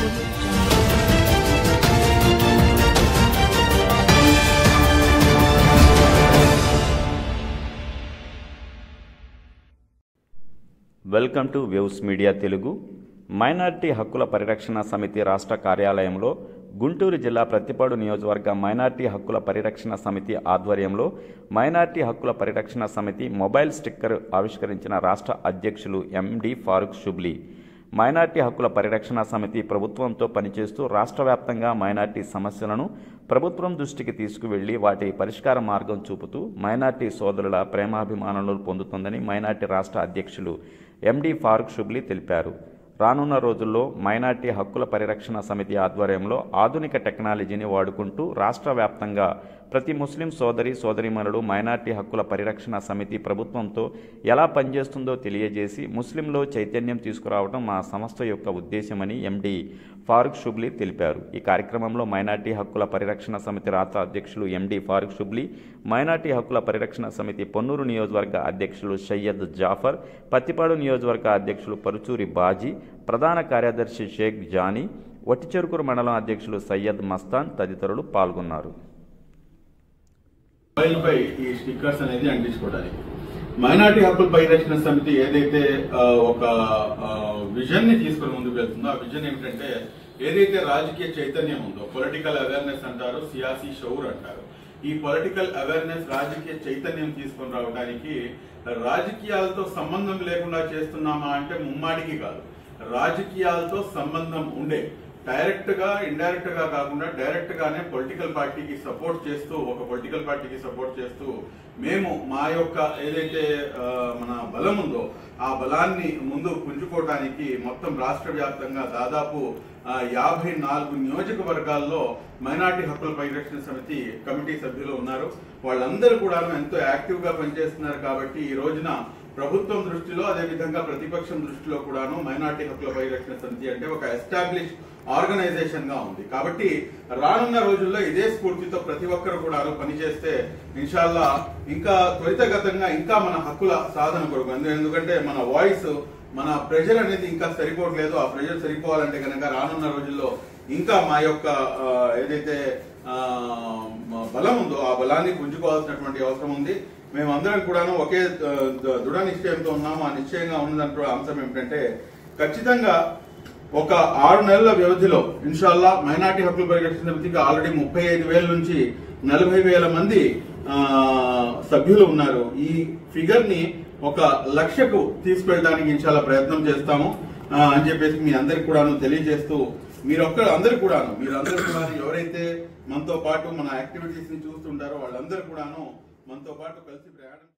Welcome to views media Telugu. Minority హక్కుల పరిరక్షణ సమితి రాష్ట్ర కార్యాలయంలో గుంటూరు జిల్లా ప్రత్తిపాడు నియోజకవర్గ మైనారిటీ హక్కుల పరిరక్షణ సమితి ఆధ్వర్యంలో మైనారిటీ హక్కుల పరిరక్షణ సమితి మొబైల్ స్టిక్కర్ ఆవిష్కరించిన రాష్ట్ర అధ్యక్షులు ఎండి ఫారూక్ షుబ్లీ. మైనారిటీ హక్కుల పరిరక్షణ సమితి ప్రభుత్వంతో పనిచేస్తూ రాష్ట్ర వ్యాప్తంగా మైనారిటీ సమస్యలను ప్రభుత్వం దృష్టికి తీసుకువెళ్లి వాటి పరిష్కార మార్గం చూపుతూ మైనారిటీ సోదరుల ప్రేమాభిమానాలు పొందుతుందని మైనారిటీ రాష్ట్ర అధ్యక్షులు ఎండి ఫారూక్ షుబ్లీ తెలిపారు. రానున్న రోజుల్లో మైనారిటీ హక్కుల పరిరక్షణ సమితి ఆధ్వర్యంలో ఆధునిక టెక్నాలజీని వాడుకుంటూ రాష్ట్ర వ్యాప్తంగా ప్రతి ముస్లిం సోదరీమణులు మైనారిటీ హక్కుల పరిరక్షణ సమితి ప్రభుత్వంతో ఎలా పనిచేస్తుందో తెలియజేసి ముస్లింలో చైతన్యం తీసుకురావడం మా సంస్థ యొక్క ఉద్దేశమని ఎండి ఫారూక్ షుబ్లీ తెలిపారు. ఈ కార్యక్రమంలో మైనారిటీ హక్కుల పరిరక్షణ సమితి రాష్ట్ర అధ్యక్షులు ఎండి ఫారూక్ షుబ్లీ, మైనారిటీ హక్కుల పరిరక్షణ సమితి పొన్నూరు నియోజకవర్గ అధ్యక్షులు సయ్యద్ జాఫర్, పత్తిపాడు నియోజకవర్గ అధ్యక్షులు పరుచూరి బాజీ, ప్రధాన కార్యదర్శి షేక్ జానీ, వట్టిచెరుకూరు మండలం అధ్యక్షులు సయ్యద్ మస్తాన్ తదితరులు పాల్గొన్నారు. మొబైల్పై ఈ స్టిక్కర్స్ అనేది అంటించుకోవడానికి మైనారిటీ హక్కుల పరిరక్షణ సమితి ఏదైతే ఒక విజన్ ని తీసుకుని ముందుకు వెళ్తుందో ఆ విజన్ ఏమిటంటే ఏదైతే రాజకీయ చైతన్యం ఉందో పొలిటికల్ అవేర్నెస్ అంటారు, సియాసీ షౌర్ అంటారు. ఈ పొలిటికల్ అవేర్నెస్ రాజకీయ చైతన్యం తీసుకుని రావడానికి రాజకీయాలతో సంబంధం లేకుండా చేస్తున్నామా అంటే ముమ్మాడికి కాదు, రాజకీయాలతో సంబంధం ఉండే డైరెక్ట్ గా ఇండైరెక్ట్ గా కాకుండా డైరెక్ట్ గానే పొలిటికల్ పార్టీకి సపోర్ట్ చేస్తూ మేము మా యొక్క ఏదైతే మన బలం ఉందో ఆ బలాన్ని ముందు పుంజుకోవడానికి మొత్తం రాష్ట్ర వ్యాప్తంగా దాదాపు 54 నియోజకవర్గాల్లో మైనారిటీ హక్కుల పరిరక్షణ సమితి కమిటీ సభ్యులు ఉన్నారు. వాళ్ళందరూ కూడా ఎంతో యాక్టివ్ గా పనిచేస్తున్నారు. కాబట్టి ఈ రోజున ప్రభుత్వం దృష్టిలో అదేవిధంగా ప్రతిపక్షం దృష్టిలో కూడాను మైనారిటీ హక్కుల పరిరక్షణ సమితి అంటే ఒక ఎస్టాబ్లిష్ ఆర్గనైజేషన్ గా ఉంది. కాబట్టి రానున్న రోజుల్లో ఇదే స్ఫూర్తితో ప్రతి ఒక్కరు కూడా పనిచేస్తే ఇన్షాల్లా ఇంకా త్వరితగతంగా ఇంకా మన హక్కుల సాధన కొరకు, ఎందుకంటే మన వాయిస్ మన ప్రెజర్ అనేది ఇంకా సరిపోవట్లేదు. ఆ ప్రెజర్ సరిపోవాలంటే కనుక రానున్న రోజుల్లో ఇంకా మా యొక్క ఏదైతే బలం ఉందో ఆ బలాన్ని పుంజుకోవాల్సినటువంటి అవసరం ఉంది. మేమందరం కూడాను ఒకే దృఢ నిశ్చయంతో ఉన్నాము. ఆ నిశ్చయంగా ఉన్నదంటే అంశం ఏమిటంటే ఖచ్చితంగా ఒక 6 నెలల వ్యవధిలో ఇన్షాల్లా మైనారిటీ హక్కుల పరిరక్షణ సమితికి ఆల్రెడీ 35,000 నుంచి 40,000 మంది సభ్యులు ఉన్నారు. ఈ ఫిగర్ ని 1,00,000కు తీసుకెళ్ళడానికి ఇన్షాల్లా ప్రయత్నం చేస్తాము అని చెప్పేసి మీ అందరికి కూడాను తెలియజేస్తూ మీరందరూ కూడాను ఎవరైతే మనతో పాటు మన యాక్టివిటీస్ ని చూస్తుంటారో వాళ్ళందరూ కూడాను మనతో పాటు కలిసి ప్రయాణం